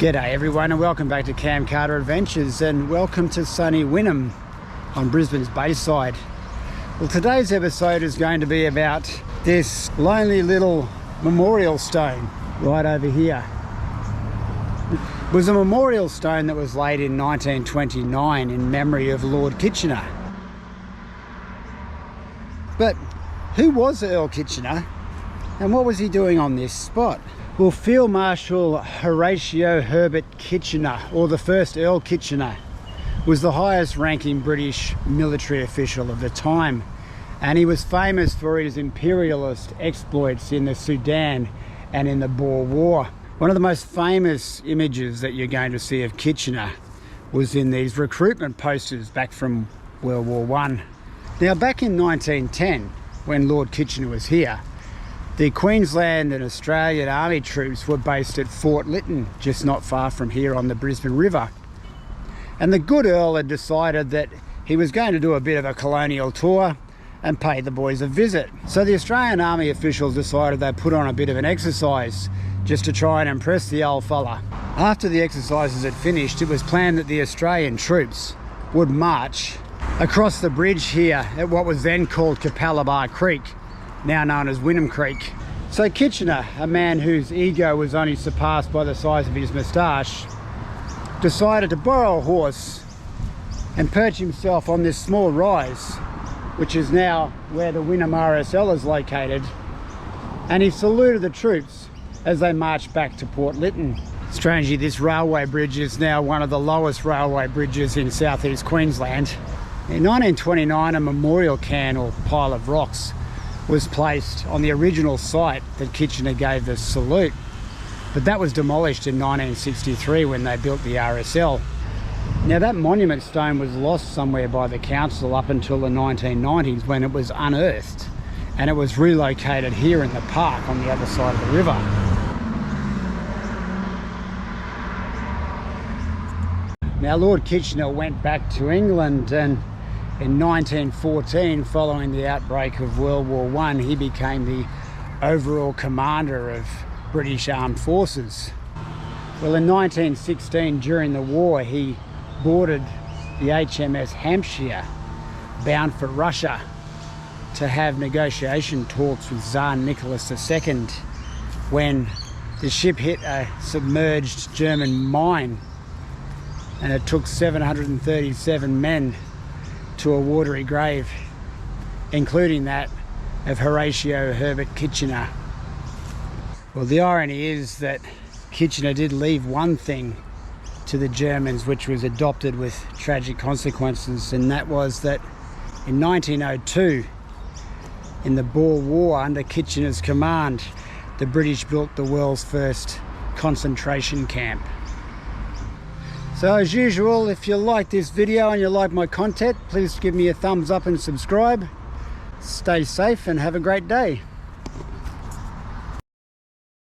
G'day everyone and welcome back to Cam Carter Adventures, and welcome to sunny Wynnum on Brisbane's Bayside. Well, today's episode is going to be about this lonely little memorial stone right over here. It was a memorial stone that was laid in 1929 in memory of Lord Kitchener. But who was Earl Kitchener and what was he doing on this spot? Well, Field Marshal Horatio Herbert Kitchener, or the first Earl Kitchener, was the highest ranking British military official of the time, and he was famous for his imperialist exploits in the Sudan and in the Boer War. One of the most famous images that you're going to see of Kitchener was in these recruitment posters back from World War I. Now, back in 1910, when Lord Kitchener was here, the Queensland and Australian Army troops were based at Fort Lytton, just not far from here on the Brisbane River. And the good Earl had decided that he was going to do a bit of a colonial tour and pay the boys a visit. So the Australian Army officials decided they'd put on a bit of an exercise just to try and impress the old fella. After the exercises had finished, it was planned that the Australian troops would march across the bridge here at what was then called Capalabar Creek, now known as Wynnum Creek. So Kitchener, a man whose ego was only surpassed by the size of his moustache, decided to borrow a horse and perch himself on this small rise, which is now where the Wynnum RSL is located, and he saluted the troops as they marched back to Port Lytton. Strangely, this railway bridge is now one of the lowest railway bridges in southeast Queensland. In 1929, a memorial cairn or pile of rocks was placed on the original site that Kitchener gave the salute, but that was demolished in 1963 when they built the RSL. Now, that monument stone was lost somewhere by the council up until the 1990s, when it was unearthed and it was relocated here in the park on the other side of the river. Now, Lord Kitchener went back to England, and in 1914, following the outbreak of World War I, he became the overall commander of British Armed Forces. Well, in 1916, during the war, he boarded the HMS Hampshire, bound for Russia, to have negotiation talks with Tsar Nicholas II, when the ship hit a submerged German mine, and it took 737 men to a watery grave, including that of Horatio Herbert Kitchener. Well, the irony is that Kitchener did leave one thing to the Germans which was adopted with tragic consequences, and that was that in 1902, in the Boer War, under Kitchener's command, the British built the world's first concentration camp. So as usual, if you like this video and you like my content, please give me a thumbs up and subscribe. Stay safe and have a great day.